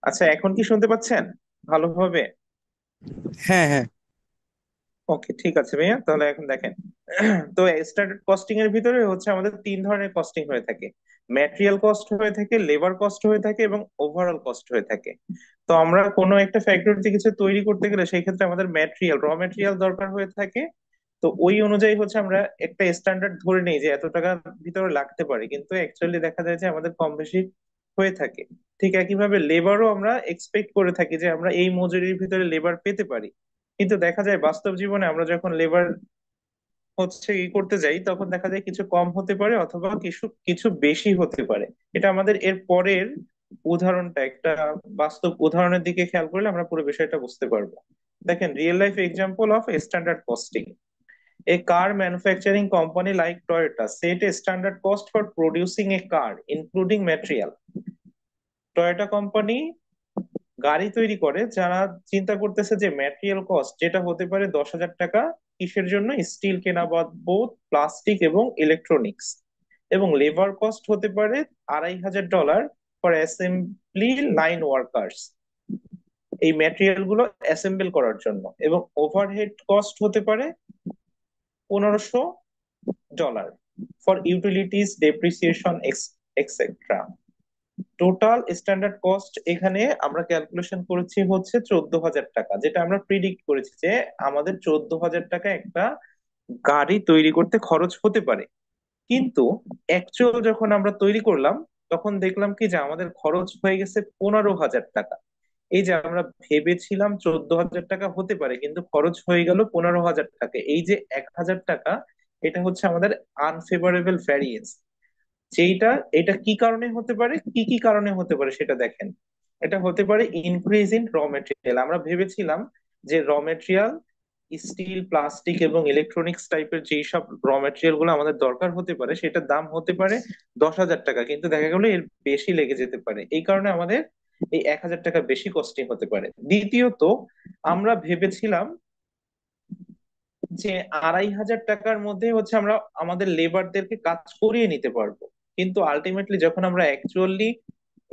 আচ্ছা, এখন কি শুনতে পাচ্ছেন ভালোভাবে? হ্যাঁ, হ্যাঁ। ওকে, ঠিক আছে ভাইয়া, তাহলে এখন দেখেন। তো স্ট্যান্ডার্ড কস্টিং এর ভিতরে হচ্ছে আমাদের তিন ধরনের কস্টিং হয়ে থাকে। ম্যাটেরিয়াল কস্ট হয়ে থাকে, লেবার কস্ট হয়ে থাকে এবং ওভারঅল কস্ট হয়ে থাকে। তো আমরা কোনো একটা ফ্যাক্টরিতে কিছু তৈরি করতে গেলে সেই ক্ষেত্রে আমাদের র ম্যাটেরিয়াল দরকার হয়ে থাকে। তো ওই অনুযায়ী হচ্ছে আমরা একটা স্ট্যান্ডার্ড ধরে নেই যে এত টাকার ভিতরে লাগতে পারে, কিন্তু অ্যাকচুয়ালি দেখা যায় যে আমাদের কম বেশি হয়ে থাকে। ঠিক একইভাবে লেবারও আমরা এক্সপেক্ট করে থাকি যে আমরা এই মজুরির ভিতরে লেবার পেতে পারি, কিন্তু দেখা যায় বাস্তব জীবনে আমরা যখন লেবার হচ্ছে করতে যাই তখন দেখা যায় কিছু কম হতে পারে অথবা কিছু কিছু বেশি হতে পারে। এটা আমাদের এর পরের উদাহরণটা, একটা বাস্তব উদাহরণের দিকে খেয়াল করলে আমরা পুরো বিষয়টা বুঝতে পারবো। দেখেন, real life example of standard costing. A car manufacturing company like Toyota set a standard cost for producing a car, including material. Toyota company গাড়ি তৈরি করে, যারা চিন্তা করতেছে যে ম্যাটেরিয়াল কস্ট যেটা হতে পারে 10,000 টাকা। কিসের জন্য? স্টিল কেনা বাদ, বোথ প্লাস্টিক এবং ইলেকট্রনিক্স। এবং লেবার কস্ট হতে পারে $2,500 ফর অ্যাসেম্বলি লাইন ওয়ার্কার্স, এই ম্যাটেরিয়াল গুলো অ্যাসেম্বল করার জন্য। এবং ওভারহেড কস্ট হতে পারে $1,500 for utilities, depreciation, etcetera. Total standard cost এখানে আমরা ক্যালকুলেশন করেছি হচ্ছে 14,000 টাকা, যেটা আমরা প্রিডিক্ট করেছি যে আমাদের 14,000 টাকা একটা গাড়ি তৈরি করতে খরচ হতে পারে। কিন্তু অ্যাকচুয়াল যখন আমরা তৈরি করলাম তখন দেখলাম কি যে আমাদের খরচ হয়ে গেছে 15,000 টাকা। এই যে আমরা ভেবেছিলাম 14,000 টাকা হতে পারে, কিন্তু খরচ হয়ে গেল 15,000 টাকা। এই যে 1,000 টাকা, এটা হচ্ছে আমাদের আনফেভারেবল ভ্যারিয়েন্স। যেইটা, এটা কি কারণে হতে পারে, কি কি কারণে হতে পারে সেটা দেখেন। এটা হতে পারে ইনক্রিজ ইন র মেটেরিয়াল। আমরা ভেবেছিলাম যে র মেটেরিয়াল, স্টিল, প্লাস্টিক এবং ইলেকট্রনিক্স টাইপের যেই সব র মেটেরিয়াল গুলো আমাদের দরকার হতে পারে সেটার দাম হতে পারে 10,000 টাকা, কিন্তু দেখা গেলো এর বেশি লেগে যেতে পারে। এই কারণে আমাদের এই 1,000 টাকা বেশি কস্টিং হতে পারে। দ্বিতীয়ত, আমরা ভেবেছিলাম যে 2,500 টাকার মধ্যে হচ্ছে আমরা আমাদের লেবারদেরকে কাজ করিয়ে নিতে পারবো। কিন্তু আলটিমেটলি যখন আমরা অ্যাকচুয়ালি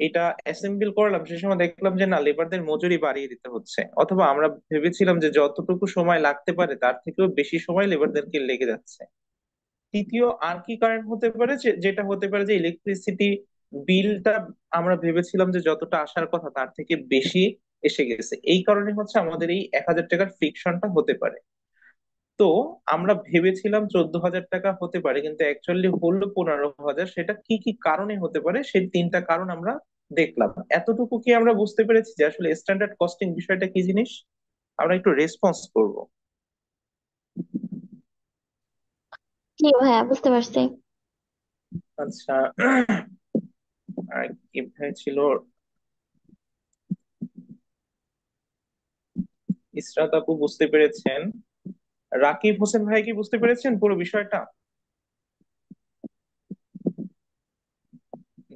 এটা অ্যাসেম্বল করলাম সে সময় দেখলাম যে না, লেবারদের মজুরি বাড়িয়ে দিতে হচ্ছে, অথবা আমরা ভেবেছিলাম যে যতটুকু সময় লাগতে পারে তার থেকেও বেশি সময় লেবারদেরকে লেগে যাচ্ছে। তৃতীয় আর কি কারণ হতে পারে, যেটা হতে পারে যে ইলেকট্রিসিটি বিলটা আমরা ভেবেছিলাম যে যতটা আসার কথা তার থেকে বেশি এসে গেছে। এই কারণে হচ্ছে আমাদের এই 1,000 টাকার ফ্রিকশনটা হতে পারে। তো আমরা ভেবেছিলাম 14,000 টাকা হতে পারে, কিন্তু অ্যাকচুয়ালি হলো 15,000। সেটা কি কি কারণে হতে পারে সেই তিনটা কারণ আমরা দেখলাম। এতটুকু কি আমরা বুঝতে পেরেছি যে আসলে স্ট্যান্ডার্ড কস্টিং বিষয়টা কি জিনিস? আমরা একটু রেসপন্স করব। জি ভাইয়া, বুঝতে পারছি। আচ্ছা, আর কি ভাই ছিল, ইসরাত আপু বুঝতে পেরেছেন? রাকিব হোসেন ভাই কি বুঝতে পেরেছেন পুরো বিষয়টা?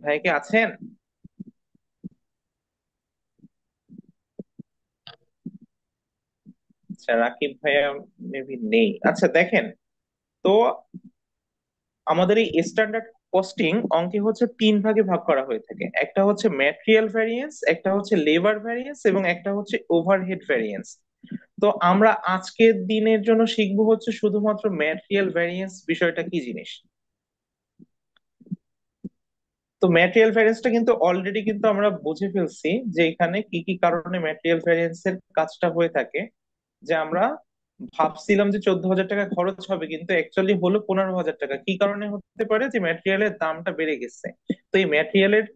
ভাই কি আছেন? আচ্ছা, রাকিব ভাইয়া মেবি নেই। আচ্ছা দেখেন, তো আমাদের এই স্ট্যান্ডার্ড কস্টিং অঙ্কে হচ্ছে তিন ভাগে ভাগ করা হয়ে থাকে। একটা হচ্ছে ম্যাটেরিয়াল ভ্যারিয়েন্স, একটা হচ্ছে লেবার ভ্যারিয়েন্স এবং একটা হচ্ছে ওভারহেড ভ্যারিয়েন্স। তো আমরা আজকের দিনের জন্য শিখবো হচ্ছে শুধুমাত্র ম্যাটেরিয়াল ভ্যারিয়েন্স বিষয়টা কি জিনিস। তো ম্যাটেরিয়াল ভ্যারিয়েন্সটা কিন্তু অলরেডি কিন্তু আমরা বুঝে ফেলছি যে এখানে কি কি কারণে ম্যাটেরিয়াল ভ্যারিয়েন্স এর কাজটা হয়ে থাকে। যে আমরা ভাবছিলাম যে 14,000 টাকা খরচ হবে, কিন্তু অ্যাকচুয়ালি হলো 15,000 টাকা। কি কারণে হতে পারে? যে ম্যাটেরিয়ালের দামটা বেড়ে গেছে। তো এই ম্যাটেরিয়ালের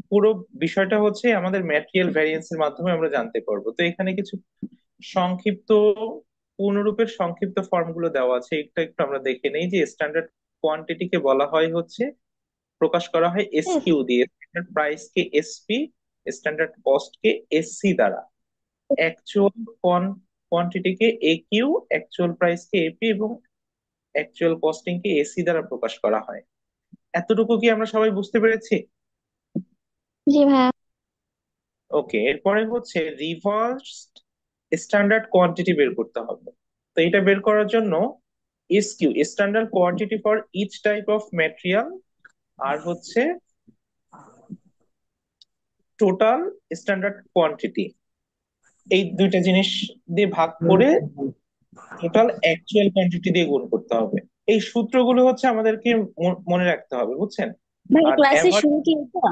পুরো বিষয়টা হচ্ছে আমাদের ম্যাটেরিয়াল ভ্যারিয়েন্স এর মাধ্যমে আমরা জানতে পারবো। তো এখানে কিছু সংক্ষিপ্ত, পূর্ণরূপের সংক্ষিপ্ত ফর্ম গুলো দেওয়া আছে, এটা একটু আমরা দেখে নেই। যে স্ট্যান্ডার্ড কোয়ান্টিটিকে বলা হয় হচ্ছে, প্রকাশ করা হয় Yes. এসকিউ দিয়ে, স্ট্যান্ডার্ড প্রাইস কে এসপি, স্ট্যান্ডার্ড কস্ট কে এসসি দ্বারা, অ্যাকচুয়াল কোয়ান্টিটি কে একিউ, অ্যাকচুয়াল প্রাইস কে এপি এবং অ্যাকচুয়াল কস্টিং কে এসি দ্বারা প্রকাশ করা হয়। এতটুকু কি আমরা সবাই বুঝতে পেরেছি? জি ভাইয়া। ওকে, এরপরে হচ্ছে রিভার্স স্ট্যান্ডার্ড কোয়ান্টিটি বের করতে হবে। তো এটা বের করার জন্য SQ, standard quantity for each type of material, আর হচ্ছে টোটাল স্ট্যান্ডার্ড কোয়ান্টিটি, এই দুইটা জিনিস দিয়ে ভাগ করে টোটাল অ্যাকচুয়াল কোয়ান্টিটি দিয়ে গুণ করতে হবে। এই সূত্রগুলো হচ্ছে আমাদেরকে মনে রাখতে হবে, বুঝছেন? ভাই আর ক্লাসের এভার শুরু কি এটা?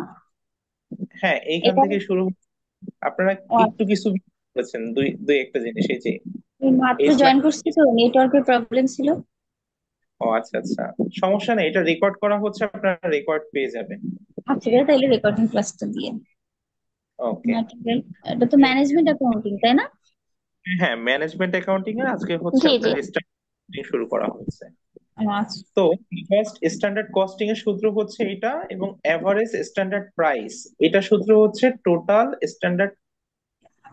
হ্যাঁ, এইখান এটা থেকে শুরু। আপনারা একটু কিছু বলেছেন, দুই দুই একটা জিনিস, এই যে আমি মাত্র এই জয়েন স্লাইড। করছি তো নেটওয়ার্কের প্রবলেম ছিল। ও আচ্ছা আচ্ছা, সমস্যা নেই, এটা রেকর্ড করা হচ্ছে, আপনারা রেকর্ড পেয়ে যাবেন। আচ্ছা বেশ, তাইলে রেকর্ডিং ক্লাসটা দিয়ে ওকে। ম্যাটেরিয়াল, এটা তো ম্যানেজমেন্ট অ্যাকাউন্টিং তাই না? হ্যাঁ, ম্যানেজমেন্ট অ্যাকাউন্টিং এর আজকে হচ্ছে জি জি। আপনার স্টার্টিং শুরু করা হয়েছে। আচ্ছা। তো ফার্স্ট স্ট্যান্ডার্ড কস্টিং এর সূত্র হচ্ছে এটা, এবং এভারেজ স্ট্যান্ডার্ড প্রাইস, এটা সূত্র হচ্ছে টোটাল স্ট্যান্ডার্ড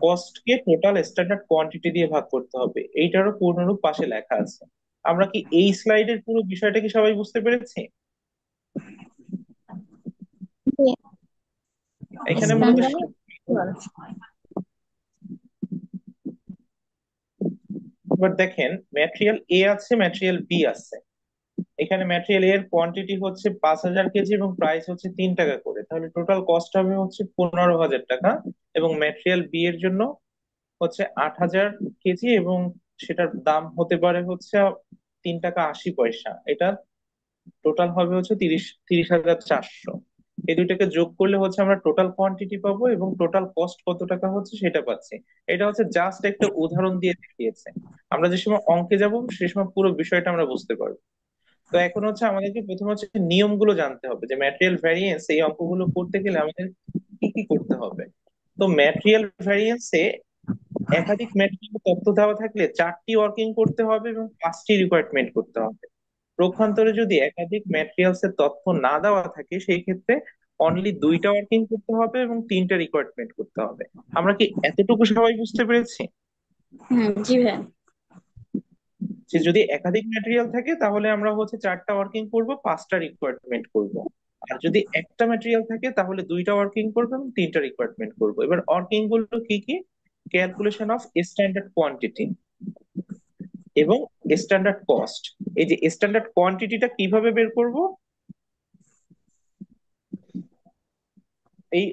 কস্ট কে টোটাল স্ট্যান্ডার্ড কোয়ান্টিটি দিয়ে ভাগ করতে হবে। এইটারও পূর্ণরূপ পাশে লেখা আছে। আমরা কি এই স্লাইডের পুরো বিষয়টা কি সবাই বুঝতে পেরেছি? জি এখানে মূলত স্ট্যান্ডার্ড। এবার দেখেন, ম্যাটেরিয়াল এ আছে, ম্যাটেরিয়াল বি আছে। এখানে ম্যাটেরিয়াল এর কোয়ান্টিটি হচ্ছে 5,000 কেজি এবং প্রাইস হচ্ছে 3 টাকা করে, তাহলে টোটাল কস্ট হবে হচ্ছে 15,000 টাকা। এবং ম্যাটেরিয়াল বি এর জন্য হচ্ছে 8,000 কেজি এবং সেটার দাম হতে পারে হচ্ছে 3 টাকা 80 পয়সা। এটা টোটাল হবে হচ্ছে 30,400। এই দুইটাকে যোগ করলে হচ্ছে আমরা টোটাল কোয়ান্টিটি পাবো এবং টোটাল কস্ট কত টাকা হচ্ছে সেটা পাচ্ছি। এটা হচ্ছে জাস্ট একটা উদাহরণ দিয়ে দেখিয়েছে। আমরা যে সময় অঙ্কে যাব সে সময় পুরো বিষয়টা আমরা বুঝতে পারবো। তো এখন হচ্ছে আমাদেরকে প্রথমে হচ্ছে নিয়মগুলো জানতে হবে, যে ম্যাটেরিয়াল ভ্যারিয়েন্স এই অঙ্কগুলো করতে গেলে আমাদের কি কি করতে হবে। তো ম্যাটেরিয়াল ভ্যারিয়েন্সে একাধিক ম্যাটেরিয়াল তথ্য দেওয়া থাকলে 4টি ওয়ার্কিং করতে হবে এবং 5টি রিকোয়ারমেন্ট করতে হবে। পক্ষান্তরে যদি একাধিক ম্যাটেরিয়ালস এর তথ্য না দেওয়া থাকে সেই ক্ষেত্রে অনলি 2টা ওয়ার্কিং করতে হবে এবং 3টা রিকোয়ারমেন্ট করতে হবে। আমরা কি এতটুকু সবাই বুঝতে পেরেছি? জি ভাই। যে যদি একাধিক ম্যাটেরিয়াল থাকে তাহলে আমরা হচ্ছে 4টা ওয়ার্কিং করব, 5টা রিকোয়ারমেন্ট করব। আর যদি একটা ম্যাটেরিয়াল থাকে তাহলে 2টা ওয়ার্কিং করবো এবং 3টা রিকোয়ারমেন্ট করব। এবার ওয়ার্কিং গুলো কি কি? ক্যালকুলেশন অফ স্ট্যান্ডার্ড কোয়ান্টিটি এবং স্ট্যান্ডার্ড কস্ট। এই যে স্ট্যান্ডার্ড কোয়ান্টিটিটা কিভাবে বের করব, এই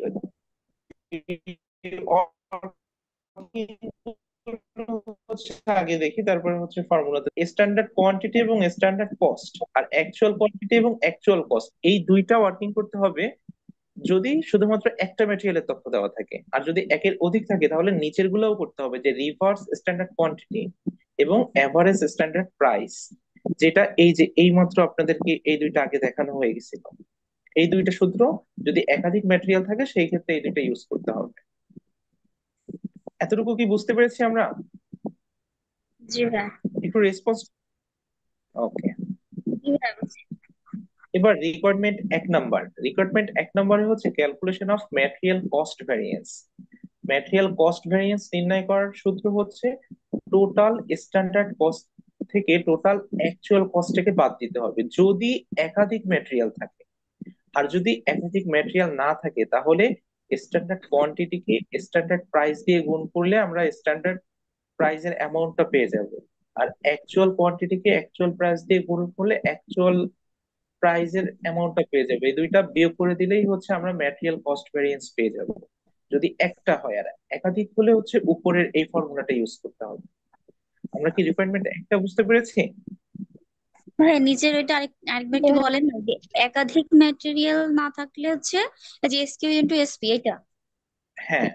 হচ্ছে আগে দেখি, তারপরে হচ্ছে ফর্মুলাতে স্ট্যান্ডার্ড কোয়ান্টিটি এবং স্ট্যান্ডার্ড কস্ট আর অ্যাকচুয়াল কোয়ান্টিটি এবং অ্যাকচুয়াল কস্ট, এই দুইটা ওয়ার্কিং করতে হবে যদি শুধুমাত্র একটা ম্যাটেরিয়ালের তথ্য দেওয়া থাকে। আর যদি একের অধিক থাকে তাহলে নিচের গুলোও করতে হবে, যে রিভার্স স্ট্যান্ডার্ড কোয়ান্টিটি এবং এভারেজ স্ট্যান্ডার্ড প্রাইস, যেটা এই যে এই মাত্র আপনাদেরকে এই দুইটা আগে দেখানো হয়ে গেছিল। এই দুইটা সূত্র যদি একাধিক ম্যাটেরিয়াল থাকে সেই ক্ষেত্রে এই দুইটা ইউজ করতে হবে। এতটুকু কি বুঝতে পেরেছি আমরা? জি ভাই। একটু রেসপন্স। ওকে। জি ভাই বুঝছি। এবার রিকোয়ারমেন্ট 1 নম্বরে হচ্ছে calculation of material cost variance. Material cost variance নির্ণয় করার সূত্র হচ্ছে টোটাল স্ট্যান্ডার্ড কস্ট থেকে টোটাল অ্যাকচুয়াল কস্টটাকে বাদ দিতে হবে যদি একাধিক ম্যাটেরিয়াল থাকে। আর যদি একাধিক ম্যাটেরিয়াল না থাকে তাহলে স্ট্যান্ডার্ড কোয়ান্টিটিকে স্ট্যান্ডার্ড প্রাইস দিয়ে গুণ করলে আমরা স্ট্যান্ডার্ড প্রাইসের অ্যামাউন্টটা পেয়ে যাব। আর অ্যাকচুয়াল কোয়ান্টিটিকে অ্যাকচুয়াল প্রাইস দিয়ে গুণ করলে অ্যাকচুয়াল প্রাইজের অ্যামাউন্টটা পেয়ে যাবে। এই দুইটা বিয়োগ করে দিলেই হচ্ছে আমরা ম্যাটেরিয়াল কস্ট ভ্যারিয়েন্স পেয়ে যাব যদি একটা হয়। আর একাধিক হলে হচ্ছে উপরের এই ফর্মুলাটা ইউজ করতে হবে। আমরা কি রিকোয়ারমেন্ট একটা বুঝতে পেরেছি? ভাই নিচের ওইটা আরেকবার জি একটু ভাইয়া। বলেন না, যে একাধিক ম্যাটেরিয়াল না থাকলে হচ্ছে এই যে এসকিউ ইনটু এসপি এটা। হ্যাঁ,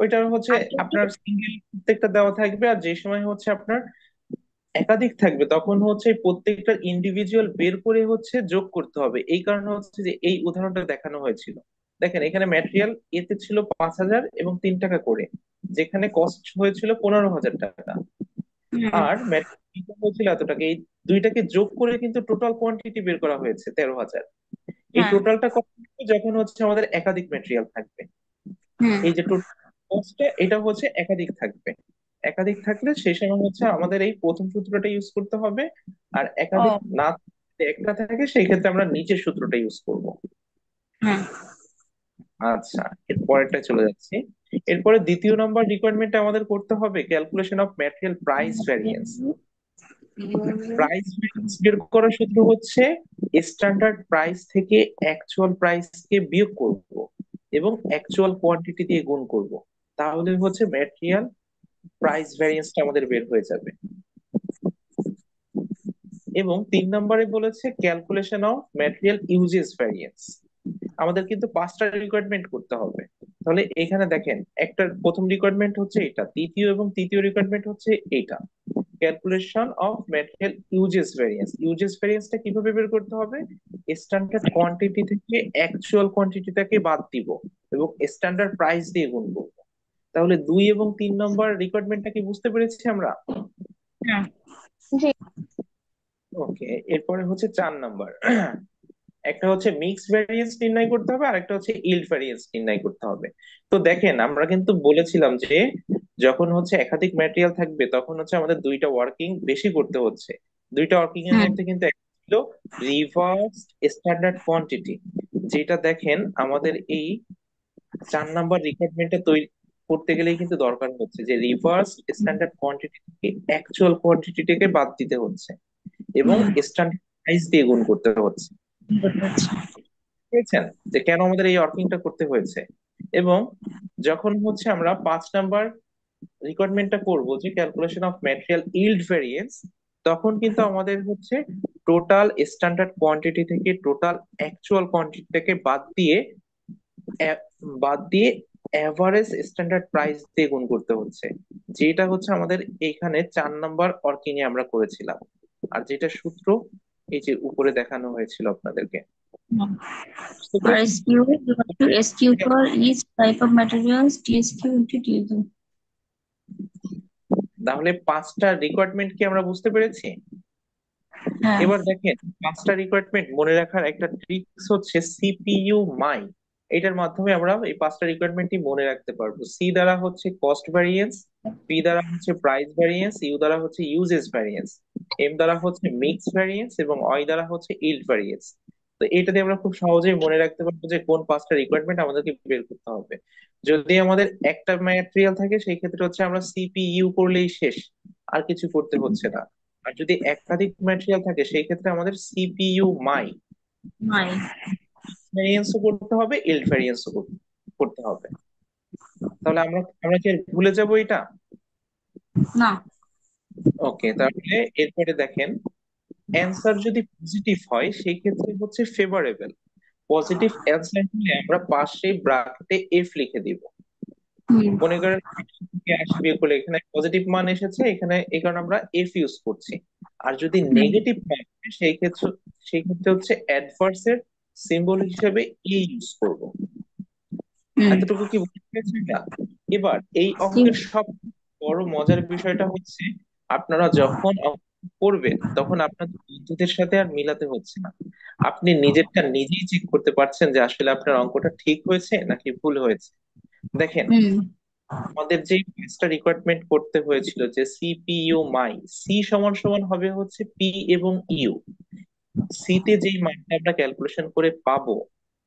ওইটা হচ্ছে আর যদি আপনার সিঙ্গেল প্রত্যেকটা দেওয়া থাকবে, আর যে সময় হচ্ছে আপনার একাধিক থাকবে তখন হচ্ছে এই প্রত্যেকটা ইন্ডিভিজুয়াল বের করে হচ্ছে যোগ করতে হবে। এই কারণে হচ্ছে যে এই উদাহরণটা দেখানো হয়েছিল। দেখেন এখানে ম্যাটেরিয়াল এতে ছিল 5,000 এবং 3 টাকা করে, যেখানে কস্ট হয়েছিল 15,000 টাকা। হুম, আর ম্যাটেরিয়াল হয়েছিল এত টাকা। এই দুইটাকে যোগ করে কিন্তু টোটাল কোয়ান্টিটি বের করা হয়েছে 13,000। এই হ্যাঁ, টোটালটা কত হবে যখন হচ্ছে আমাদের একাধিক ম্যাটেরিয়াল থাকবে। হুম, এই যে টোটাল কস্টটা এটা হচ্ছে একাধিক থাকবে। একাধিক থাকলে সেই সময় হচ্ছে আমাদের এই প্রথম সূত্রটা ইউজ করতে হবে। আর একাধিক ও, না থাকলে, একটা থাকে, সেই ক্ষেত্রে আমরা নিচের সূত্রটা ইউজ করব। হ্যাঁ। আচ্ছা, এর পরেরটা চলে যাচ্ছি। এরপরে দ্বিতীয় নম্বর রিকোয়ারমেন্টটা আমাদের করতে হবে calculation of material price variance. Price variance বের করার সূত্র হচ্ছে স্ট্যান্ডার্ড প্রাইস থেকে অ্যাকচুয়াল প্রাইস কে বিয়োগ করব। এবং অ্যাকচুয়াল কোয়ান্টিটি দিয়ে গুণ করব, তাহলে হচ্ছে ম্যাটেরিয়াল প্রাইস ভ্যারিয়েন্সটা আমাদের বের হয়ে যাবে। এবং 3 নম্বরে বলেছে calculation of material usage variance. আমাদের কিন্তু 5টা রিকোয়ারমেন্ট করতে হবে। তাহলে এখানে দেখেন, একটা প্রথম রিকোয়ারমেন্ট হচ্ছে এটা, দ্বিতীয় এবং তৃতীয় রিকোয়ারমেন্ট হচ্ছে এটা, calculation of material usage variance. Usage ভ্যারিয়েন্সটা কিভাবে বের করতে হবে? স্ট্যান্ডার্ড কোয়ান্টিটি থেকে অ্যাকচুয়াল কোয়ান্টিটিটাকে বাদ দিব এবং স্ট্যান্ডার্ড প্রাইস দিয়ে গুণ করবো। তাহলে 2 এবং 3 নম্বর রিকোয়ারমেন্টটা কি বুঝতে পেরেছি আমরা? হ্যাঁ। জি। ওকে, এরপরে হচ্ছে 4 নম্বর। একটা হচ্ছে মিক্স ভ্যারিয়েন্স নির্ণয় করতে হবে, আর একটা হচ্ছে ইল্ড ভ্যারিয়েন্স নির্ণয় করতে হবে। তো দেখেন, আমরা কিন্তু বলেছিলাম যে যখন হচ্ছে একাধিক ম্যাটেরিয়াল থাকবে তখন হচ্ছে আমাদের দুইটা ওয়ার্কিং বেশি করতে হচ্ছে। দুইটা ওয়ার্কিং এর হুম। মধ্যে কিন্তু একটা ছিল রিভার্স স্ট্যান্ডার্ড কোয়ান্টিটি, যেটা দেখেন আমাদের এই 4 নম্বর রিকোয়ারমেন্টটা তৈরি করতে গেলেই কিন্তু দরকার হচ্ছে, যে রিভার্স স্ট্যান্ডার্ড কোয়ান্টিটি থেকে অ্যাকচুয়াল কোয়ান্টিটিটাকে বাদ দিতে হচ্ছে এবং হুম। স্ট্যান্ডার্ড প্রাইস দিয়ে গুণ করতে হচ্ছে। বুঝতে পারছি। পেয়েছেন যে কেন আমাদের এই ওয়ার্কিংটা করতে হয়েছে? এবং যখন হচ্ছে আমরা 5 নম্বর রিকোয়ারমেন্টটা করব, যে calculation of material yield variance, তখন কিন্তু আমাদের হচ্ছে টোটাল স্ট্যান্ডার্ড কোয়ান্টিটি থেকে টোটাল অ্যাকচুয়াল কোয়ান্টিটিটাকে বাদ দিয়ে এভারেজ স্ট্যান্ডার্ড প্রাইস দিয়ে গুণ করতে হচ্ছে, যেটা হচ্ছে আমাদের এখানে 4 নম্বর ওয়ার্কিং এ আমরা করেছিলাম। আর যেটা সূত্র এই যে উপরে দেখানো হয়েছিল আপনাদেরকে, হুম। বুঝতে আর পেরেছেন? SQ equal to SQ for each type of materials TSQ into TSQ. তাহলে 5টা রিকোয়ারমেন্ট কি আমরা বুঝতে পেরেছি? হ্যাঁ। এবার দেখেন, 5টা রিকোয়ারমেন্ট মনে রাখার একটা ট্রিক্স হচ্ছে সিপিইউ মাই। এটার মাধ্যমে আমরা এই 5টা রিকোয়ারমেন্টই মনে রাখতে পারবো। সি দ্বারা হচ্ছে কস্ট ভ্যারিয়েন্স, পি দ্বারা হচ্ছে প্রাইস ভ্যারিয়েন্স, ইউ দ্বারা হচ্ছে ইউজেস ভ্যারিয়েন্স, এম দ্বারা হচ্ছে মিক্স ভ্যারিয়েন্স এবং অই দ্বারা হচ্ছে ইল্ড ভ্যারিয়েন্স। তো এটা দিয়ে আমরা খুব সহজেই মনে রাখতে পারবো যে কোন 5টা রিকোয়ারমেন্ট আমাদেরকে বের করতে হবে। যদি আমাদের একটা ম্যাটেরিয়াল থাকে সেই ক্ষেত্রে হচ্ছে আমরা সিপিইউ করলেই শেষ, আর কিছু করতে হচ্ছে না। আর যদি একাধিক ম্যাটেরিয়াল থাকে সেই ক্ষেত্রে আমাদের সিপিইউ মাই নাই। ভ্যারিয়েন্সও করতে হবে, ইল্ড ভ্যারিয়েন্সও করতে হবে। তাহলে আমরা আমরা কি আর ভুলে যাবো এটা? না। ওকে, তাহলে এরপরে দেখেন, অ্যান্সার যদি পজিটিভ হয় সেই ক্ষেত্রে হচ্ছে ফেভারেবল। পজিটিভ অ্যান্সার হলে আমরা পাশে ব্র্যাকেটে এফ লিখে দিব। হুম। মনে করেন 80 বিয়োগ করলে এখানে পজিটিভ মান এসেছে, এখানে এই কারণে আমরা এফ ইউজ করছি। আর যদি হুম। নেগেটিভ মান হয় সেই ক্ষেত্রে হচ্ছে অ্যাডভার্স এর সিম্বল হিসেবে ই ইউজ করব। হুম। এতটুকু কি বুঝতে পেরেছেন না? এবার এই জি। অঙ্কের সব বড় মজার বিষয়টা হচ্ছে, আপনারা যখন অঙ্ক করবেন তখন আপনাদের বন্ধুদের সাথে আর মিলাতে হচ্ছে না। আপনি নিজেরটা নিজেই চেক করতে পারছেন যে আসলে আপনার অঙ্কটা ঠিক হয়েছে নাকি ভুল হয়েছে। দেখেন, হুম। আমাদের যে 5টা রিকোয়ারমেন্ট করতে হয়েছিল, যে সিপিইউ মাই, সি সমান সমান হবে হচ্ছে পি এবং ইউ। সি তে যেই মানটা আমরা ক্যালকুলেশন করে পাবো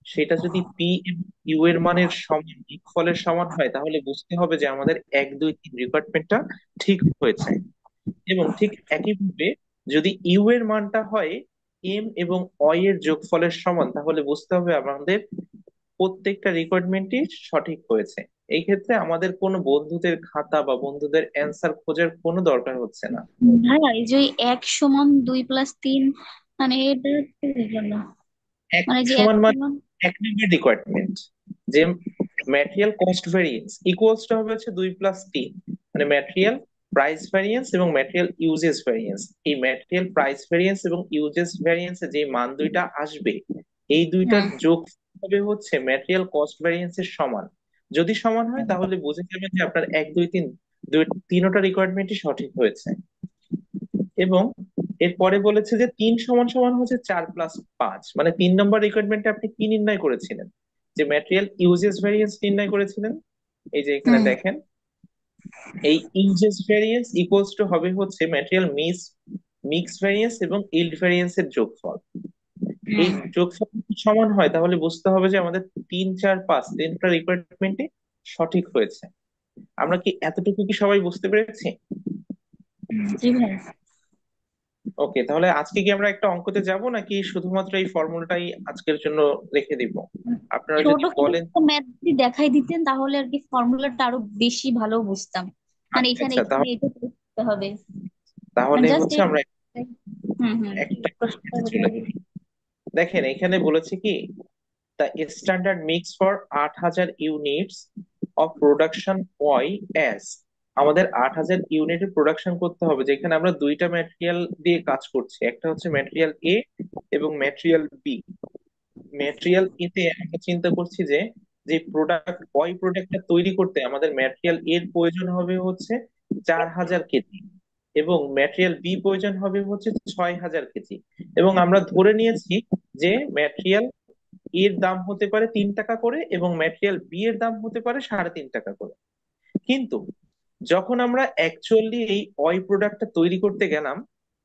সেটা যদি পি এবং ইউ এর মানের সমান, ফলের সমান হয়, তাহলে বুঝতে হবে যে আমাদের 1 2 3 রিকোয়ারমেন্টটা ঠিক হয়েছে। এবং ঠিক একইভাবে যদি ইউ এর মানটা হয় এম এবং অয় এর যোগফলের সমান, তাহলে বুঝতে হবে আমাদের প্রত্যেকটা রিকোয়ারমেন্টই সঠিক হয়েছে। এই ক্ষেত্রে আমাদের কোনো বন্ধুদের খাতা বা বন্ধুদের অ্যান্সার খোঁজার কোনো দরকার হচ্ছে না। হ্যাঁ, এই যে 1 = 2 + 3, মানে এটা বুঝলাম না। এক মানে যে এক সমান মানে সমান 1 নম্বর রিকোয়ারমেন্ট, যে ম্যাটেরিয়াল কস্ট ভেরিয়েন্স ইকুয়ালস টা হবে হচ্ছে 2 + 3, মানে ম্যাটেরিয়াল প্রাইস ভ্যারিয়েন্স এবং ম্যাটেরিয়াল ইউজেস ভ্যারিয়েন্স। এই ম্যাটেরিয়াল প্রাইস ভ্যারিয়েন্স এবং ইউজেস ভ্যারিয়েন্স যে মান দুইটা আসবে, এই দুইটার হুম। যোগ হবে হচ্ছে ম্যাটেরিয়াল কস্ট ভ্যারিয়েন্স এর সমান। যদি সমান হয় তাহলে বুঝে যাবেন যে আপনার 1 2 3 তিনোটা রিকোয়ারমেন্টই সঠিক হয়েছে। এবং এরপরে বলেছে যে 3 সমান সমান হচ্ছে 4 + 5, মানে 3 নম্বর রিকোয়ারমেন্টে আপনি কি নির্ণয় করেছিলেন? যে ম্যাটেরিয়াল ইউজেস ভ্যারিয়েন্স নির্ণয় করেছিলেন। এই যে এখানে হুম। দেখেন, এই ইউজেস ভ্যারিয়েন্স ইকুয়ালস টু হবে হচ্ছে ম্যাটেরিয়াল মিক্স ভ্যারিয়েন্স এবং ইল্ড ভ্যারিয়েন্স এর যোগফল। এই হুম। যোগফল যদি সমান হয় তাহলে বুঝতে হবে যে আমাদের 3 4 5 তিনটা রিকোয়ারমেন্টে সঠিক হয়েছে। আমরা কি এতটুকু কি সবাই বুঝতে পেরেছি? জি ভাই। ওকে, তাহলে আজকে কি আমরা একটা অঙ্কতে যাব নাকি শুধুমাত্র এই ফর্মুলাটাই আজকের জন্য রেখে দিব? আপনারা ছোট যদি করে বলেন। ম্যাথ যদি দেখাই দিতেন তাহলে আর কি ফর্মুলাটা আরো বেশি ভালো বুঝতাম। মানে আচ্ছা এখানে আচ্ছা, এখানে তাহলে এটা করতে হবে। তাহলে জাস্ট হচ্ছে এই আমরা হুম হুম একটা প্রশ্নটা কাজে বলে চলে দিই। যাই। দেখেন এখানে বলেছে কি, the standard mix for 8,000 units of production Y S. আমাদের 8,000 ইউনিটের প্রোডাকশন করতে হবে, যেখানে আমরা দুইটা ম্যাটেরিয়াল দিয়ে কাজ করছি, একটা হচ্ছে ম্যাটেরিয়াল এ এবং ম্যাটেরিয়াল বি। ম্যাটেরিয়াল এতে আমরা চিন্তা করছি যে যে প্রোডাক্ট ওই প্রোডাক্টটা তৈরি করতে আমাদের ম্যাটেরিয়াল এর প্রয়োজন হবে হচ্ছে 4,000 কেজি, এবং ম্যাটেরিয়াল বি প্রয়োজন হবে হচ্ছে 6,000 কেজি। এবং আমরা ধরে নিয়েছি যে ম্যাটেরিয়াল এর দাম হতে পারে 3 টাকা করে এবং ম্যাটেরিয়াল বি এর দাম হতে পারে 3.5 টাকা করে। কিন্তু যখন আমরা অ্যাকচুয়ালি এই অয় প্রোডাক্টটা তৈরি করতে গেলাম,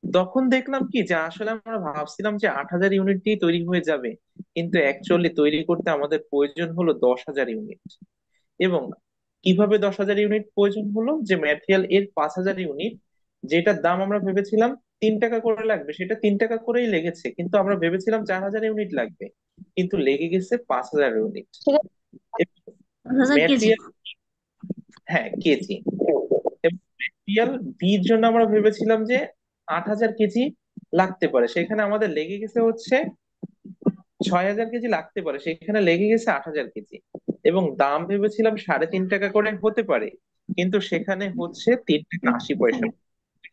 তখন দেখলাম কি যে আসলে আমরা ভাবছিলাম যে 8,000 ইউনিট দিয়ে তৈরি হয়ে যাবে, কিন্তু অ্যাকচুয়ালি তৈরি করতে আমাদের প্রয়োজন হলো 10,000 ইউনিট। এবং কিভাবে 10,000 ইউনিট প্রয়োজন হলো, যে ম্যাটেরিয়াল এর 5,000 ইউনিট, যেটার দাম আমরা ভেবেছিলাম 3 টাকা করে লাগবে, সেটা 3 টাকা করেই লেগেছে, কিন্তু আমরা ভেবেছিলাম 4,000 ইউনিট লাগবে, কিন্তু লেগে গেছে 5,000 ইউনিট। ঠিক আছে। কেজি। ম্যাটেরিয়াল, হ্যাঁ কেজি। এবং ম্যাটেরিয়াল বির জন্য আমরা ভেবেছিলাম যে 8,000 কেজি লাগতে পারে, সেখানে আমাদের লেগে গেছে হচ্ছে 6,000 কেজি লাগতে পারে, সেখানে লেগে গেছে 8,000 কেজি। এবং দাম ভেবেছিলাম 3.5 টাকা করে হতে পারে, কিন্তু সেখানে হচ্ছে 3 টাকা 80 পয়সা।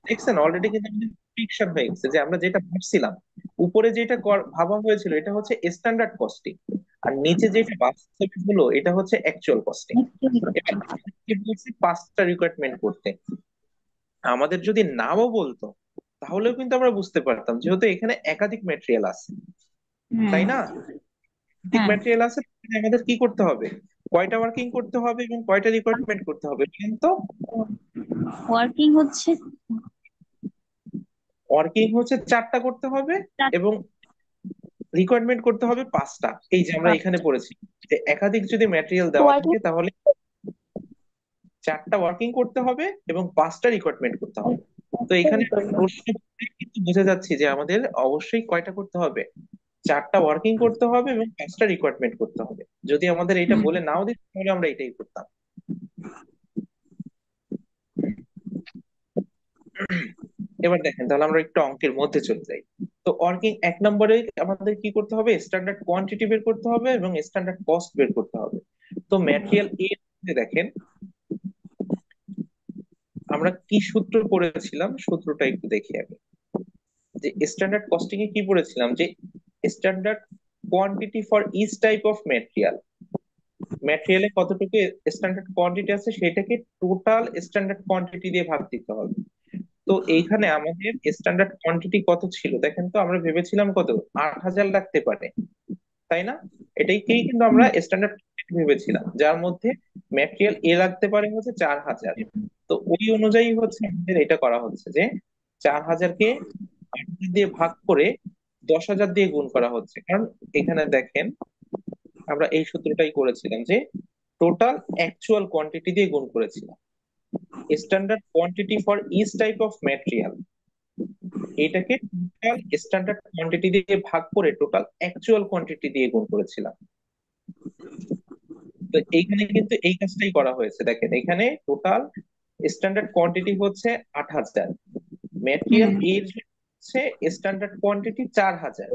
দেখছেন অলরেডি কিন্তু আমাদের ফিকশন হয়ে গেছে, যে আমরা যেটা ভাবছিলাম উপরে যেটা ভাবা হয়েছিল এটা হচ্ছে স্ট্যান্ডার্ড কস্টিং, আর নিচে যেটা বাস্তবে হলো এটা হচ্ছে অ্যাকচুয়াল কস্টিং। এবার আমাদেরকে বলছে 5টা রিকোয়ারমেন্ট করতে। আমাদের যদি নাও বলতো তাহলেও কিন্তু আমরা বুঝতে পারতাম, যেহেতু এখানে একাধিক ম্যাটেরিয়াল আছে, হুম তাই না? একাধিক হ্যাঁ। ম্যাটেরিয়াল আছে, তাহলে আমাদের কি করতে হবে, কয়টা ওয়ার্কিং করতে হবে এবং কয়টা রিকোয়ারমেন্ট করতে হবে কিন্তু ওয়ার্কিং হচ্ছে ওয়ার্কিং হচ্ছে 4টা করতে হবে এবং রিকোয়ারমেন্ট করতে হবে 5টা। এই যে আমরা এখানে 4টা। পড়েছি যে একাধিক যদি ম্যাটেরিয়াল দেওয়া ওয়ার্কিং থাকে তাহলে 4টা ওয়ার্কিং করতে হবে এবং 5টা রিকোয়ারমেন্ট করতে হবে। তো এখানে প্রশ্ন পড়ে কিন্তু বুঝে যাচ্ছি যে আমাদের অবশ্যই কয়টা করতে হবে, 4টা ওয়ার্কিং করতে হবে এবং 5টা রিকোয়ারমেন্ট করতে হবে। যদি আমাদের এটা হুম বলে নাও দিত তাহলে আমরা এটাই করতাম। এবার দেখেন, তাহলে আমরা একটু অঙ্কের মধ্যে চলে যাই। তো ওয়ার্কিং 1 নম্বরে আমাদের কি করতে হবে, স্ট্যান্ডার্ড কোয়ান্টিটি বের করতে হবে এবং স্ট্যান্ডার্ড কস্ট বের করতে হবে। তো ম্যাটেরিয়াল এর মধ্যে দেখেন আমরা কি সূত্র পড়েছিলাম, সূত্রটা একটু দেখি আগে। যে স্ট্যান্ডার্ড কস্টিং এ কি পড়েছিলাম, যে standard quantity for each type of material, ম্যাটেরিয়ালে কতটুকু স্ট্যান্ডার্ড কোয়ান্টিটি আছে সেটাকে টোটাল স্ট্যান্ডার্ড কোয়ান্টিটি দিয়ে ভাগ দিতে হবে। তো এইখানে আমাদের স্ট্যান্ডার্ড কোয়ান্টিটি কত ছিল দেখেন তো, আমরা ভেবেছিলাম কত, 8,000 লাগতে পারে, তাই না? এটাকেই কিন্তু আমরা হুম স্ট্যান্ডার্ড কোয়ান্টিটি ভেবেছিলাম, যার মধ্যে ম্যাটেরিয়াল এ লাগতে পারে হচ্ছে 4,000। তো ওই অনুযায়ী হচ্ছে আমাদের এটা করা হচ্ছে যে 4,000-কে 8,000 দিয়ে ভাগ করে 10,000 দিয়ে গুণ করা হচ্ছে, কারণ এখানে দেখেন আমরা এই সূত্রটাই করেছিলাম যে টোটাল অ্যাকচুয়াল কোয়ান্টিটি দিয়ে গুণ করেছিলাম। Standard quantity for each type of material, এটাকে টোটাল স্ট্যান্ডার্ড কোয়ান্টিটি দিয়ে ভাগ করে টোটাল অ্যাকচুয়াল কোয়ান্টিটি দিয়ে গুণ করেছিলাম। তো এইখানে কিন্তু এই কাজটাই করা হয়েছে, দেখেন এখানে টোটাল স্ট্যান্ডার্ড কোয়ান্টিটি হচ্ছে 8,000, ম্যাটেরিয়াল হুম এর হচ্ছে স্ট্যান্ডার্ড কোয়ান্টিটি 4,000,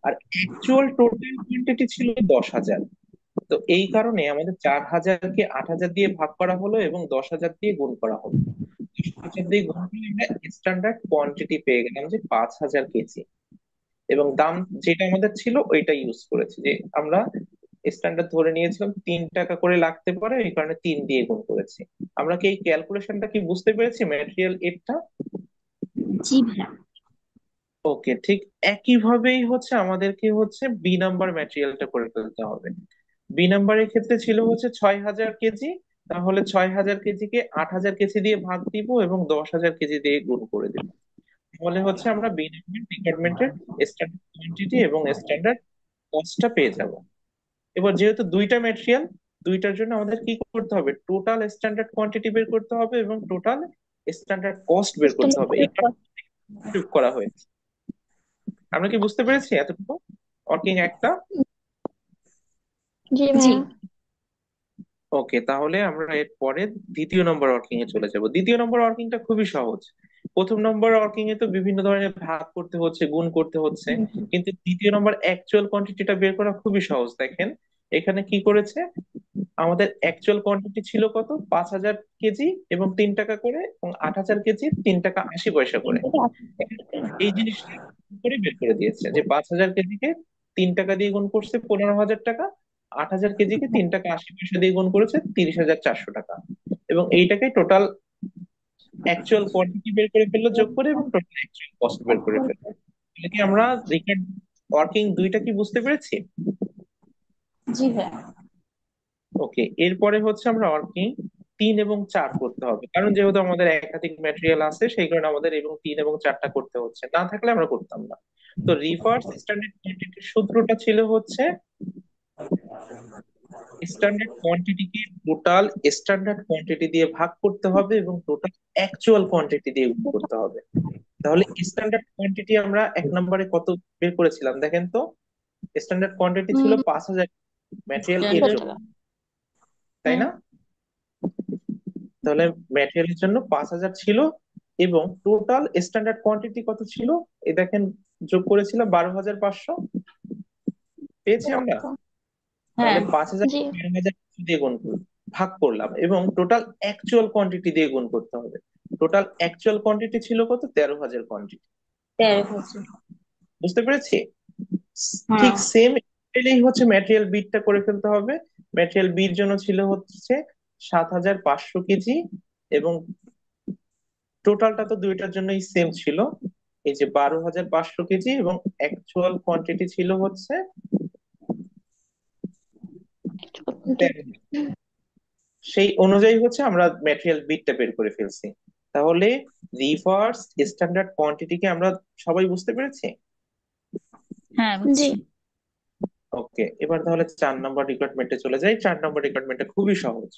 আর অ্যাকচুয়াল টোটাল কোয়ান্টিটি ছিল 10,000। তো এই কারণে আমাদের 4,000-কে 8,000 দিয়ে ভাগ করা হলো এবং 10,000 দিয়ে গুণ করা হলো। 10,000 দিয়ে গুণ করলে আমরা স্ট্যান্ডার্ড কোয়ান্টিটি পেয়ে গেলাম যে 5,000 কেজি। এবং দাম যেটা আমাদের ছিল ওইটা ইউজ করেছি, যে আমরা স্ট্যান্ডার্ড ধরে নিয়েছিলাম 3 টাকা করে লাগতে পারে, এই কারণে 3 দিয়ে গুণ করেছি। আমরা কি এই ক্যালকুলেশনটা কি বুঝতে পেরেছি ম্যাটেরিয়াল এরটা? জি ভাইয়া। ওকে, ঠিক একইভাবেই হচ্ছে আমাদেরকে হচ্ছে বি নাম্বার ম্যাটেরিয়ালটা করে ফেলতে হবে। বি নাম্বারের ক্ষেত্রে ছিল হচ্ছে 6,000 কেজি, তাহলে 6,000 কেজিকে 8,000 কেজি দিয়ে ভাগ দিব এবং 10,000 কেজি দিয়ে গুণ করে দিব। তাহলে হচ্ছে আমরা বি নাম্বার রিকোয়ারমেন্টের স্ট্যান্ডার্ড কোয়ান্টিটি এবং স্ট্যান্ডার্ড কস্টটা পেয়ে যাব। এবার যেহেতু দুইটা ম্যাটেরিয়াল, দুইটার জন্য আমাদের কি করতে হবে, টোটাল স্ট্যান্ডার্ড কোয়ান্টিটি বের করতে হবে এবং টোটাল স্ট্যান্ডার্ড কস্ট বের করতে হবে। এই স্টুডেন্ট যোগ করা হয়েছে। আমরা কি বুঝতে পেরেছি এতটুকু? ওয়ার্কিং একটা। জি জি। ভাইয়া। ওকে, তাহলে আমরা এর পরে দ্বিতীয় নম্বর ওয়ার্কিং এ চলে যাব। দ্বিতীয় নম্বর ওয়ার্কিংটা খুবই সহজ। প্রথম নম্বর ওয়ার্কিং এ তো বিভিন্ন ধরনের ভাগ করতে হচ্ছে, গুণ করতে হচ্ছে, কিন্তু দ্বিতীয় নম্বর অ্যাকচুয়াল কোয়ান্টিটিটা বের করা খুবই সহজ। দেখেন এখানে কি করেছে, আমাদের অ্যাকচুয়াল কোয়ান্টিটি ছিল কত, 5,000 কেজি এবং 3 টাকা করে, এবং 8,000 কেজি 3 টাকা 80 পয়সা করে। এই জিনিসটা করে বের করে দিয়েছে যে 5,000 কেজিকে 3 টাকা দিয়ে গুণ করছে 15,000 টাকা, 8,000 কেজিকে 3 টাকা 80 পয়সা দিয়ে গুণ করেছে 30,400 টাকা, এবং এইটাকে টোটাল অ্যাকচুয়াল কোয়ান্টিটি বের করে ফেললো যোগ করে, এবং টোটাল অ্যাকচুয়াল কস্ট বের করে ফেললো। তাহলে কি আমরা রিকার্ড ওয়ার্কিং দুইটা কি বুঝতে পেরেছি? জি ভাইয়া। ওকে, এরপরে হচ্ছে আমরা ওয়ার্কিং 3 এবং 4 করতে হবে, কারণ যেহেতু আমাদের একাধিক ম্যাটেরিয়াল আছে সেই কারণে আমাদের এবং 3 এবং 4টা করতে হচ্ছে, না থাকলে আমরা করতাম না। তো রিভার্স স্ট্যান্ডার্ড কোয়ান্টিটির সূত্রটা ছিল হচ্ছে স্ট্যান্ডার্ড কোয়ান্টিটিকে টোটাল স্ট্যান্ডার্ড কোয়ান্টিটি দিয়ে ভাগ করতে হবে এবং টোটাল অ্যাকচুয়াল কোয়ান্টিটি দিয়ে গুণ করতে হবে। তাহলে স্ট্যান্ডার্ড কোয়ান্টিটি আমরা 1 নম্বরে কত বের করেছিলাম দেখেন তো। স্ট্যান্ডার্ড কোয়ান্টিটি ছিল 5,000 ম্যাটেরিয়াল এর জন্য, তাই হুম। না? তাহলে ম্যাটেরিয়ালের জন্য 5,000 ছিল, এবং টোটাল স্ট্যান্ডার্ড কোয়ান্টিটি কত ছিল, এই দেখেন যোগ করেছিলাম 12,500, পেয়েছি আমরা। হ্যাঁ। তাহলে 5,000 জি। 12,000 দিয়ে গুণ ভাগ করলাম, এবং টোটাল অ্যাকচুয়াল কোয়ান্টিটি দিয়ে গুণ করতে হবে। টোটাল অ্যাকচুয়াল কোয়ান্টিটি ছিল কত, 13,000 কোয়ান্টিটি। 13 বছর। বুঝতে পেরেছি? হ্যাঁ। ঠিক সেম এটাই হচ্ছে ম্যাটেরিয়াল বিটটা করে ফেলতে হবে। ম্যাটেরিয়াল বির জন্য ছিল হচ্ছে 7,500 কেজি, এবং টোটালটা তো দুইটার জন্যই সেম ছিল, এই যে 12,500 কেজি, এবং অ্যাকচুয়াল কোয়ান্টিটি ছিল হচ্ছে জি। 13,000। সেই অনুযায়ী হচ্ছে আমরা ম্যাটেরিয়াল বিটটা বের করে ফেলছি। তাহলে রিভার্স স্ট্যান্ডার্ড কোয়ান্টিটিকে আমরা সবাই বুঝতে পেরেছি। হ্যাঁ, জি। বুঝছি। ওকে, এবার তাহলে 4 নম্বর রিকোয়ারমেন্টে চলে যাই। 4 নম্বর রিকোয়ারমেন্টটা খুবই সহজ।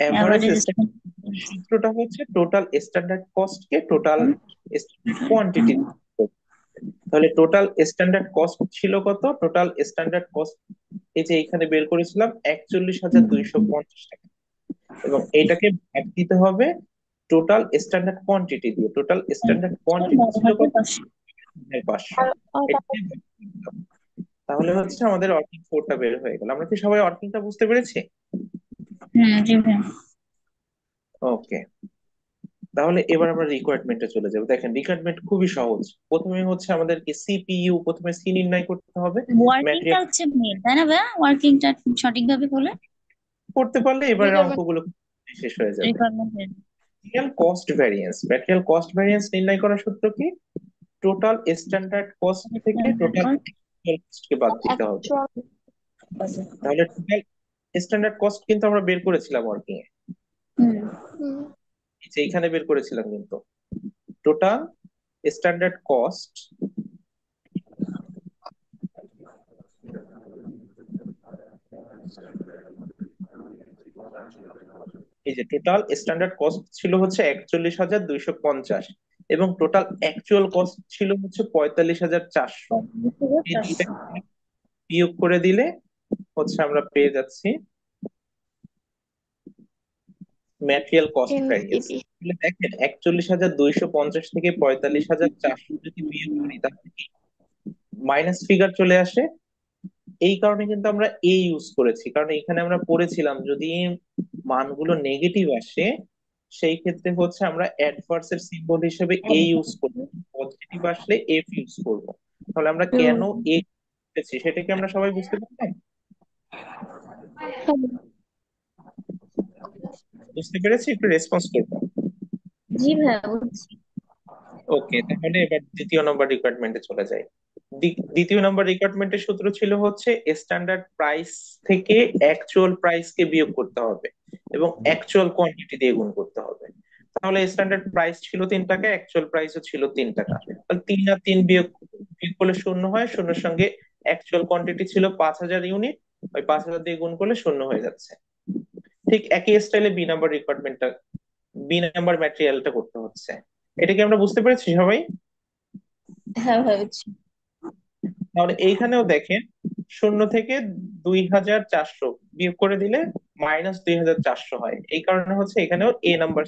এভারেজ অ্যাভারেজ সূত্রটা হচ্ছে টোটাল স্ট্যান্ডার্ড কস্ট কে টোটাল স্ট্যান্ডার্ড কোয়ান্টিটি। তাহলে টোটাল স্ট্যান্ডার্ড কস্ট ছিল কত, টোটাল স্ট্যান্ডার্ড কস্ট এই যে এখানে বের করেছিলাম 41,250 টাকা, এবং এটাকে ভাগ দিতে হবে টোটাল স্ট্যান্ডার্ড কোয়ান্টিটি দিয়ে। টোটাল স্ট্যান্ডার্ড কোয়ান্টিটি ছিল কত, 500। এটাকে ভাগ দিলাম। তাহলে হচ্ছে আমাদের অর্কিং ফোরটা বের হয়ে গেল। আমরা কি সবাই অর্কিংটা বুঝতে পেরেছি? হুম, জি ভাইয়া। ওকে, তাহলে এবার আমরা রিকোয়ারমেন্টে চলে যাবো। দেখেন রিকোয়ারমেন্ট খুবই সহজ। প্রথমে হচ্ছে আমাদেরকে সিপিইউ, প্রথমে সি নির্ণয় করতে হবে। ওয়ার্কিংটা ম্যাটেরিয়াল হচ্ছে মেন, তাই না ভাইয়া? ওয়ার্কিংটা সঠিকভাবে বলে করতে পারলে এবারের রিকোয়ারমেন্ট। অঙ্কগুলো শেষ হয়ে যাবে। রিকোয়ারমেন্ট। ম্যাটেরিয়াল কস্ট ভ্যারিয়েন্স নির্ণয় করার সূত্র কি, টোটাল স্ট্যান্ডার্ড কস্ট থেকে টোটাল কস্ট কে বাদ দিতে হবে। অ্যাকচুয়াল। তাহলে টোটাল স্ট্যান্ডার্ড কস্ট কিন্তু আমরা বের করেছিলাম ওয়ার্কিং এ, হুম। হুম। এই যে এখানে বের করেছিলাম কিন্তু। টোটাল স্ট্যান্ডার্ড কস্ট এই যে টোটাল স্ট্যান্ডার্ড কস্ট ছিল হচ্ছে 41,250, এবং টোটাল অ্যাকচুয়াল কস্ট ছিল হচ্ছে 45,400। এই দুইটা বিয়োগ করে দিলে হচ্ছে আমরা পেয়ে যাচ্ছি ম্যাটেরিয়াল কস্ট ভ্যারিয়েন্স। এমসিপি। দেখেন 41,250 থেকে 45,400 যদি বিয়োগ করি তাহলে কি মাইনাস ফিগার চলে আসে। এই কারণে কিন্তু আমরা এ ইউজ করেছি, কারণ এখানে আমরা পড়েছিলাম যদি মানগুলো নেগেটিভ আসে সেই ক্ষেত্রে হচ্ছে আমরা অ্যাডভার্স এর সিম্বল হিসেবে এ ইউজ করব, পজিটিভ আসলে এফ ইউজ করব। তাহলে আমরা কেন এ করেছি সেটা কি আমরা সবাই বুঝতে পারলাম? বুঝতে পেরেছি, একটু রেসপন্স করবো। জি ভাইয়া, বুঝছি। ওকে, তাহলে এবার দ্বিতীয় নম্বর রিকোয়ারমেন্টে চলে যাই। দ্বিতীয় নম্বর রিকোয়ারমেন্টের সূত্র ছিল হচ্ছে স্ট্যান্ডার্ড প্রাইস থেকে অ্যাকচুয়াল প্রাইস কে বিয়োগ করতে হবে, এবং অ্যাকচুয়াল কোয়ান্টিটি দিয়ে গুণ করতে হবে। তাহলে স্ট্যান্ডার্ড প্রাইস ছিল 3 টাকা, অ্যাকচুয়াল প্রাইসও ছিল 3 টাকা। তাহলে 3 আর 3 বিয়োগ বিয়োগ করলে শূন্য হয়, শূন্যের সঙ্গে অ্যাকচুয়াল কোয়ান্টিটি ছিল 5,000 ইউনিট, ওই 5,000 দিয়ে গুণ করলে শূন্য হয়ে যাচ্ছে। ঠিক একই স্টাইলে বি নাম্বার ম্যাটেরিয়ালটা করতে হচ্ছে। এটা কি আমরা বুঝতে পেরেছি সবাই? হ্যাঁ ভাই বুঝছি। তাহলে এইখানেও দেখেন, 0 থেকে 2400 বিয়োগ করে দিলে -2400 হয়। এই কারণে হচ্ছে এখানেও এ নাম্বার,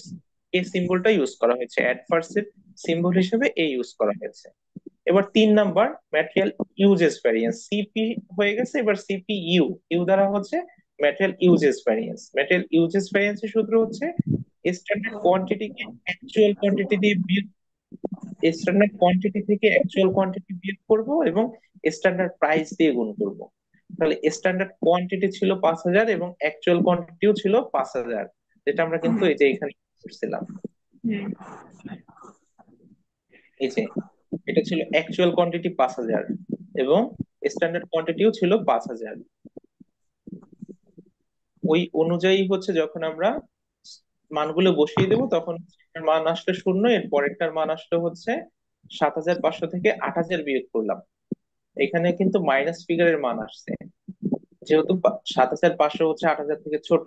এ সিম্বলটা ইউজ করা হয়েছে, অ্যাডভার্সের সিম্বল হিসেবে এ ইউজ করা হয়েছে। এবার 3 number, material usage variance, CP হয়ে গেছে, এবার সিপি ইউ, ইউ দ্বারা হচ্ছে material usage variance. Material usage ভ্যারিয়েন্সের সূত্র হচ্ছে স্ট্যান্ডার্ড কোয়ান্টিটিকে অ্যাকচুয়াল কোয়ান্টিটি দিয়ে বিয়োগ, স্ট্যান্ডার্ড কোয়ান্টিটি থেকে অ্যাকচুয়াল কোয়ান্টিটি বিয়োগ করব এবং স্ট্যান্ডার্ড প্রাইস দিয়ে গুণ করব। তাহলে স্ট্যান্ডার্ড কোয়ান্টিটি ছিল 5000 এবং অ্যাকচুয়াল কোয়ান্টিটিও ছিল 5000, যেটা আমরা কিন্তু এই যে এখানে করছিলাম। হুম। এই যে এটা ছিল অ্যাকচুয়াল কোয়ান্টিটি 5000 এবং স্ট্যান্ডার্ড কোয়ান্টিটিও ছিল 5000। ওই অনুযায়ী হচ্ছে যখন আমরা মানগুলো বসিয়ে দেবো তখন এটার মান আসলে 0, এর পরেরটার মান আসলে হচ্ছে 7500 থেকে 8000 বিয়োগ করলাম, এখানে কিন্তু মাইনাস ফিগারের মান আসছে, যেহেতু 7500 হচ্ছে 8000 থেকে ছোট,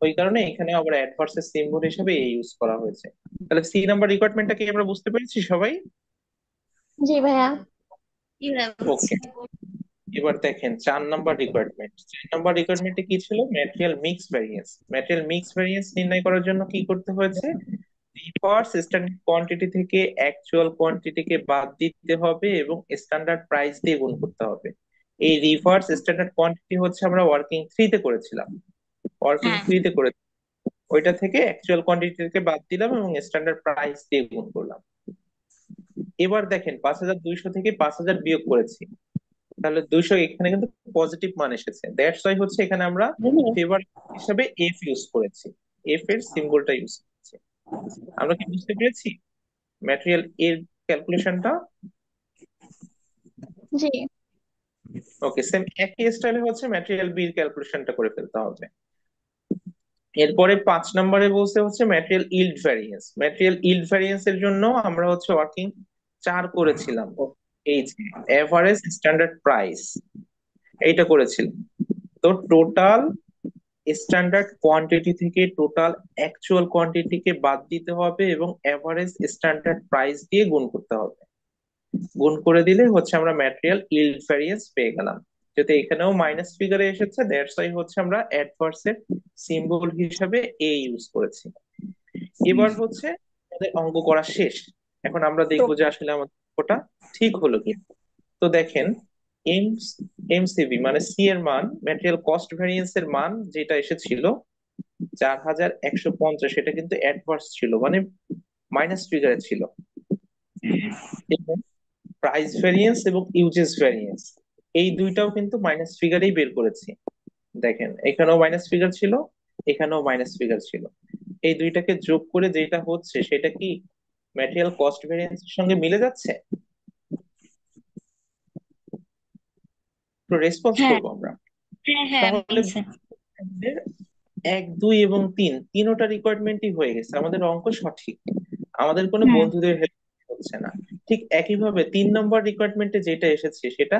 ওই কারণে এখানে আবার অ্যাডভার্সের সিম্বল হিসেবে এ ইউজ করা হয়েছে। তাহলে সি নাম্বার রিকোয়ারমেন্টটা কি আমরা বুঝতে পেরেছি সবাই? জি ভাইয়া। জি ভাইয়া বুঝছি। ওকে, এবার দেখেন 4 নাম্বার রিকোয়ারমেন্ট। 4 নাম্বার রিকোয়ারমেন্টে কি ছিল? Material mix variance. Material mix variance নির্ণয় করার জন্য কি করতে হয়েছে? রিভার্স স্ট্যান্ডার্ড কোয়ান্টিটি থেকে অ্যাকচুয়াল কোয়ান্টিটিকে বাদ দিতে হবে এবং স্ট্যান্ডার্ড প্রাইস দিয়ে গুণ করতে হবে। এই রিভার্স স্ট্যান্ডার্ড কোয়ান্টিটি হচ্ছে আমরা ওয়ার্কিং থ্রিতে করেছিলাম, ওয়ার্কিং হ্যাঁ থ্রিতে করে ওইটা থেকে অ্যাকচুয়াল কোয়ান্টিটিকে বাদ দিলাম এবং স্ট্যান্ডার্ড প্রাইস দিয়ে গুণ করলাম। এবার দেখেন 5200 থেকে 5000 বিয়োগ করেছি, তাহলে 200 এখানে কিন্তু পজিটিভ মান এসেছে, দ্যাটস ওয়াই হচ্ছে এখানে আমরা ফেভার হিসাবে এফ ইউজ করেছি, এফ এর সিম্বলটা ইউজ করেছি। আমরা কি বুঝতে পেরেছি ম্যাটেরিয়াল এর ক্যালকুলেশনটা? জি। ওকে, সেম একই স্টাইলে হচ্ছে ম্যাটেরিয়াল বি এর ক্যালকুলেশনটা করে ফেলতে হবে। এরপরে 5 নম্বরে বলতে হচ্ছে material yield variance. Material yield variance এর জন্য আমরা হচ্ছে ওয়ার্কিং 4 করেছিলাম, এই যে এভারেজ স্ট্যান্ডার্ড প্রাইস, এইটা করেছিলাম। তো টোটাল স্ট্যান্ডার্ড কোয়ান্টিটি থেকে টোটাল অ্যাকচুয়াল কোয়ান্টিটিকে বাদ দিতে হবে এবং এভারেজ স্ট্যান্ডার্ড প্রাইস দিয়ে গুণ করতে হবে। গুণ করে দিলে হচ্ছে আমরা ম্যাটেরিয়াল ইল্ড ভ্যারিয়েন্স পেয়ে গেলাম। যেহেতু এখানেও মাইনাস ফিগারে এসেছে, দ্যাটস ওয়াই হচ্ছে আমরা অ্যাডভার্সের সিম্বল হিসাবে এ ইউজ করেছি। এবার হচ্ছে আমাদের অঙ্ক করা শেষ। এখন আমরা দেখবো যে আসলে আমাদের অঙ্কটা ঠিক হলো কি। তো দেখেন, এম এমসিভি মানে সি এর মান, ম্যাটেরিয়াল কস্ট ভ্যারিয়েন্স এর মান যেটা এসেছিল 4150, সেটা কিন্তু অ্যাডভার্স ছিল, মানে মাইনাস ফিগারে ছিল। এবং প্রাইস ভ্যারিয়েন্স এবং ইউজেস ভ্যারিয়েন্স এই দুইটাও কিন্তু মাইনাস ফিগারেই বের করেছি। দেখেন এখানেও মাইনাস ফিগার ছিল, এখানেও মাইনাস ফিগার ছিল, এই দুইটাকে যোগ করে যেটা হচ্ছে সেটা কি ম্যাটেরিয়াল কস্ট ভ্যারিয়েন্স এর সঙ্গে মিলে যাচ্ছে? তো রেসপন্স হ্যাঁ করবো আমরা। হ্যাঁ হ্যাঁ তাহলে মিলছে। আমাদের 1, 2 এবং 3 তিনোটা রিকোয়ারমেন্টই হয়ে গেছে, আমাদের অঙ্ক সঠিক, আমাদের কোনো হ্যাঁ বন্ধুদের হেল্প হচ্ছে না। ঠিক একইভাবে 3 নম্বর রিকোয়ারমেন্টে যেটা এসেছে সেটা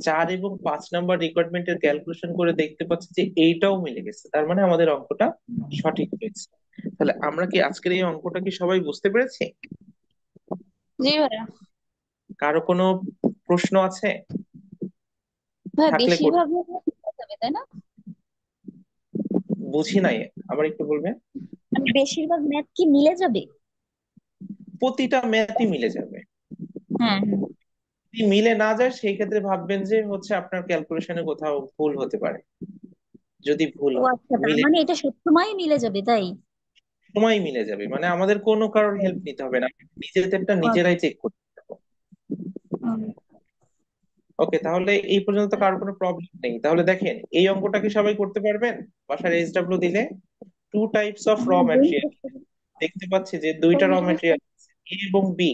4 এবং 5 নম্বর রিকোয়ারমেন্টের ক্যালকুলেশন করে দেখতে পাচ্ছি যে এইটাও মিলে গেছে, তার মানে আমাদের অঙ্কটা সঠিক হয়েছে। তাহলে আমরা কি আজকের এই অঙ্কটা কি সবাই বুঝতে পেরেছি? জি ভাইয়া। কারো কোনো প্রশ্ন আছে? ভাইয়া থাকলে বেশিরভাগ হয়ে যাবে তাই না? বুঝি নাই, আবার একটু বলবেন। মানে বেশিরভাগ ম্যাথ কি মিলে যাবে? প্রতিটা ম্যাথই মিলে যাবে। হ্যাঁ হ্যাঁ। যদি মিলে না যায় সেই ক্ষেত্রে ভাববেন যে হচ্ছে আপনার ক্যালকুলেশনে কোথাও ভুল হতে পারে। যদি ভুল ও হয়, আচ্ছা, তার মিলে মানে এটা সবসময় মিলে যাবে তাই? সময় মিলে যাবে, মানে আমাদের কোনো কারোর হেল্প নিতে হবে না, নিজেদেরটা ও নিজেরাই চেক করতে পারবো। আচ্ছা। ওকে, তাহলে এই পর্যন্ত কারোর কোনো প্রবলেম নেই। তাহলে দেখেন এই অঙ্কটা কি সবাই করতে পারবেন বাসার এইচডব্লিউ দিলে? 2 টাইপস অফ র হ্যাঁ, বই ম্যাটেরিয়াল করতে হবে। দেখতে পাচ্ছি, যে দুইটা র ম্যাটেরিয়াল এ এবং বি।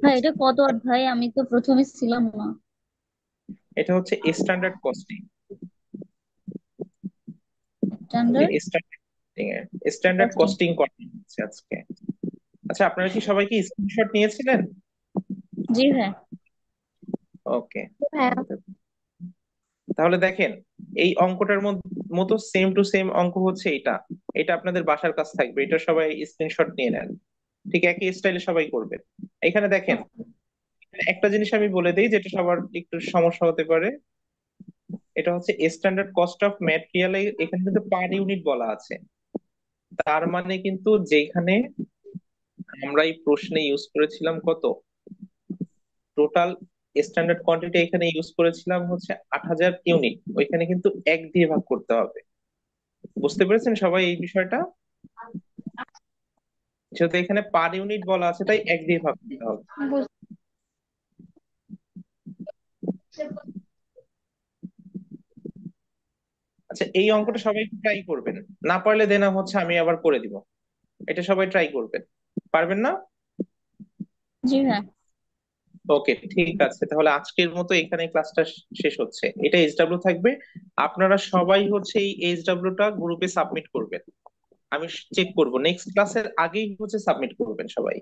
ভাই এটা কত অধ্যায়? আমি তো প্রথমে ছিলাম না। এটা হচ্ছে standard costing, standard. Standard costing করা হচ্ছে আজকে। আচ্ছা, আপনারা কি সবাই কি স্ক্রিনশট নিয়েছিলেন? জি ভাই। ওকে, হ্যাঁ। তাহলে দেখেন এই অঙ্কটার মতো সেম টু সেম অঙ্ক হচ্ছে এটা। এটা আপনাদের বাসার কাজ থাকবে, এটা সবাই স্ক্রিনশট নিয়ে নেন। ঠিক একই স্টাইলে সবাই করবেন। এখানে দেখেন, একটা জিনিস আমি বলে দিই যেটা সবার একটু সমস্যা হতে পারে। এটা হচ্ছে স্ট্যান্ডার্ড কস্ট অফ ম্যাটেরিয়াল, এখানে কিন্তু পার ইউনিট বলা আছে। তার মানে কিন্তু যেখানে আমরা এই প্রশ্নে ইউজ করেছিলাম কত, টোটাল স্ট্যান্ডার্ড কোয়ান্টিটি এখানে ইউজ করেছিলাম হচ্ছে 8,000 ইউনিট, ওইখানে কিন্তু 1 দিয়ে ভাগ করতে হবে। বুঝতে পেরেছেন সবাই এই বিষয়টা? যেহেতু এখানে পার ইউনিট বলা আছে তাই 1 দিয়ে ভাগ করতে হবে। আচ্ছা, এই অঙ্কটা সবাই ট্রাই করবেন, না পারলে দেনা হচ্ছে আমি আবার করে দিব। এটা সবাই ট্রাই করবেন, পারবেন না? জি ভাইয়া। ওকে ঠিক আছে, তাহলে আজকের মতো এখানে ক্লাসটা শেষ হচ্ছে। এটা এইচডাব্লিউ থাকবে, আপনারা সবাই হচ্ছে এই এইচডাব্লিউটা গ্রুপে সাবমিট করবেন। আমি চেক করব, নেক্সট ক্লাসের আগেই হচ্ছে সাবমিট করবেন সবাই।